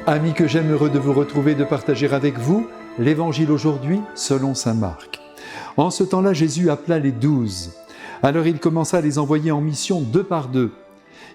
Amis que j'aime, heureux de vous retrouver, de partager avec vous l'Évangile aujourd'hui selon saint Marc. En ce temps-là, Jésus appela les 12. Alors il commença à les envoyer en mission 2 par 2.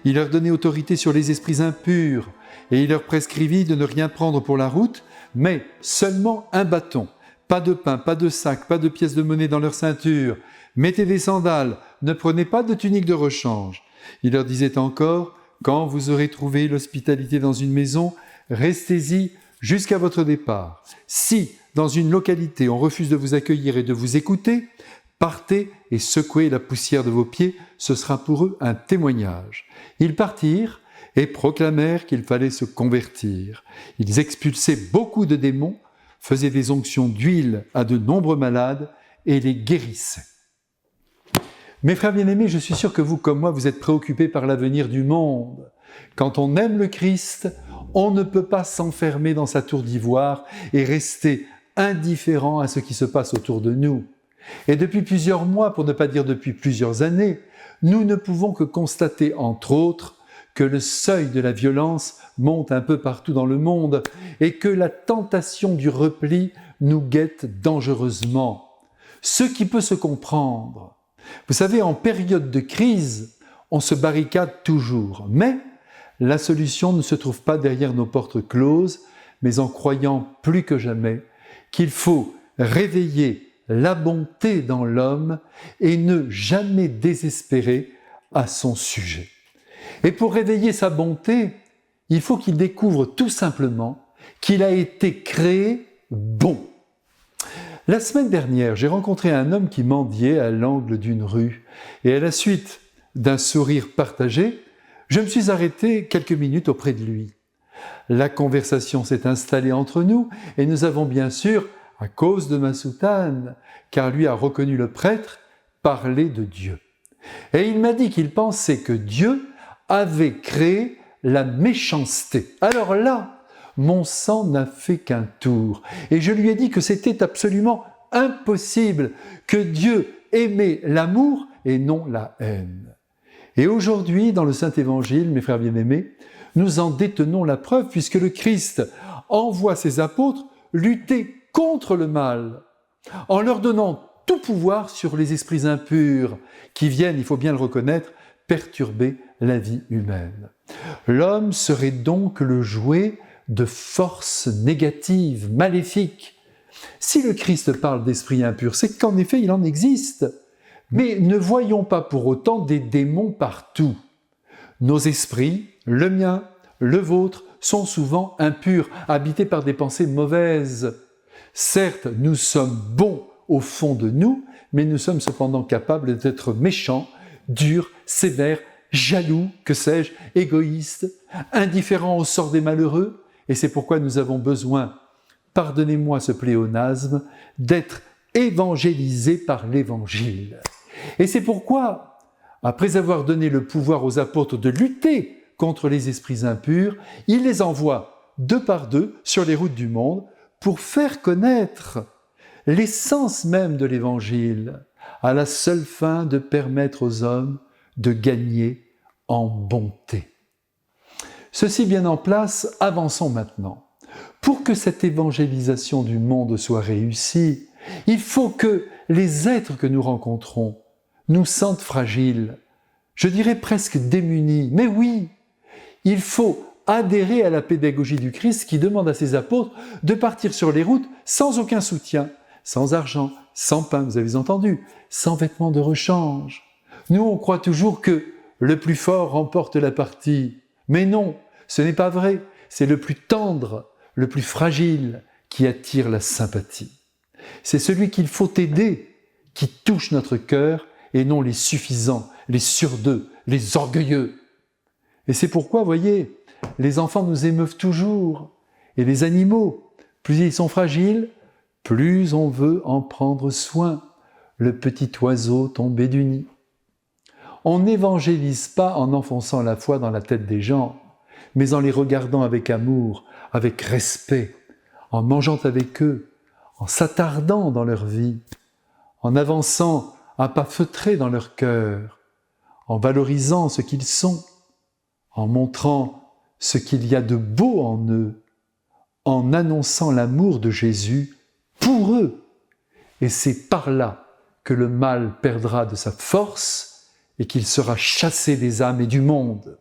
Il leur donnait autorité sur les esprits impurs et il leur prescrivit de ne rien prendre pour la route, mais seulement un bâton. Pas de pain, pas de sac, pas de pièces de monnaie dans leur ceinture. Mettez des sandales, ne prenez pas de tunique de rechange. Il leur disait encore, quand vous aurez trouvé l'hospitalité dans une maison, restez-y jusqu'à votre départ. Si, dans une localité, on refuse de vous accueillir et de vous écouter, partez et secouez la poussière de vos pieds, ce sera pour eux un témoignage. Ils partirent et proclamèrent qu'il fallait se convertir. Ils expulsaient beaucoup de démons, faisaient des onctions d'huile à de nombreux malades et les guérissaient. Mes frères bien-aimés, je suis sûr que vous, comme moi, vous êtes préoccupés par l'avenir du monde. Quand on aime le Christ, on ne peut pas s'enfermer dans sa tour d'ivoire et rester indifférent à ce qui se passe autour de nous. Et depuis plusieurs mois, pour ne pas dire depuis plusieurs années, nous ne pouvons que constater, entre autres, que le seuil de la violence monte un peu partout dans le monde et que la tentation du repli nous guette dangereusement. Ce qui peut se comprendre. Vous savez, en période de crise, on se barricade toujours, mais la solution ne se trouve pas derrière nos portes closes, mais en croyant plus que jamais qu'il faut réveiller la bonté dans l'homme et ne jamais désespérer à son sujet. Et pour réveiller sa bonté, il faut qu'il découvre tout simplement qu'il a été créé bon. La semaine dernière, j'ai rencontré un homme qui mendiait à l'angle d'une rue et à la suite d'un sourire partagé, je me suis arrêté quelques minutes auprès de lui. La conversation s'est installée entre nous et nous avons bien sûr, à cause de ma soutane, car lui a reconnu le prêtre, parlé de Dieu. Et il m'a dit qu'il pensait que Dieu avait créé la méchanceté. Alors là, mon sang n'a fait qu'un tour. Et je lui ai dit que c'était absolument impossible, que Dieu aimait l'amour et non la haine. Et aujourd'hui, dans le Saint-Évangile, mes frères bien-aimés, nous en détenons la preuve puisque le Christ envoie ses apôtres lutter contre le mal, en leur donnant tout pouvoir sur les esprits impurs qui viennent, il faut bien le reconnaître, perturber la vie humaine. L'homme serait donc le jouet de forces négatives, maléfiques. Si le Christ parle d'esprits impurs, c'est qu'en effet il en existe. Mais ne voyons pas pour autant des démons partout. Nos esprits, le mien, le vôtre, sont souvent impurs, habités par des pensées mauvaises. Certes, nous sommes bons au fond de nous, mais nous sommes cependant capables d'être méchants, durs, sévères, jaloux, que sais-je, égoïstes, indifférents au sort des malheureux, et c'est pourquoi nous avons besoin, pardonnez-moi ce pléonasme, d'être évangélisés par l'Évangile. Et c'est pourquoi, après avoir donné le pouvoir aux apôtres de lutter contre les esprits impurs, il les envoie 2 par 2 sur les routes du monde pour faire connaître l'essence même de l'Évangile, à la seule fin de permettre aux hommes de gagner en bonté. Ceci bien en place, avançons maintenant. Pour que cette évangélisation du monde soit réussie, il faut que les êtres que nous rencontrons nous sentent fragiles, je dirais presque démunis. Mais oui, il faut adhérer à la pédagogie du Christ qui demande à ses apôtres de partir sur les routes sans aucun soutien, sans argent, sans pain, vous avez entendu, sans vêtements de rechange. Nous, on croit toujours que le plus fort remporte la partie. Mais non, ce n'est pas vrai. C'est le plus tendre, le plus fragile qui attire la sympathie. C'est celui qu'il faut aider qui touche notre cœur et non les suffisants, les surdeux, les orgueilleux. Et c'est pourquoi, voyez, les enfants nous émeuvent toujours. Et les animaux, plus ils sont fragiles, plus on veut en prendre soin. Le petit oiseau tombé du nid. On n'évangélise pas en enfonçant la foi dans la tête des gens, mais en les regardant avec amour, avec respect, en mangeant avec eux, en s'attardant dans leur vie, en avançant à pas feutrés dans leur cœur, en valorisant ce qu'ils sont, en montrant ce qu'il y a de beau en eux, en annonçant l'amour de Jésus pour eux. Et c'est par là que le mal perdra de sa force et qu'il sera chassé des âmes et du monde.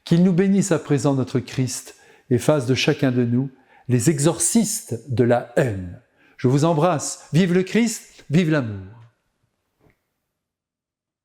Qu'il nous bénisse à présent notre Christ et fasse de chacun de nous les exorcistes de la haine. Je vous embrasse. Vive le Christ, vive l'amour.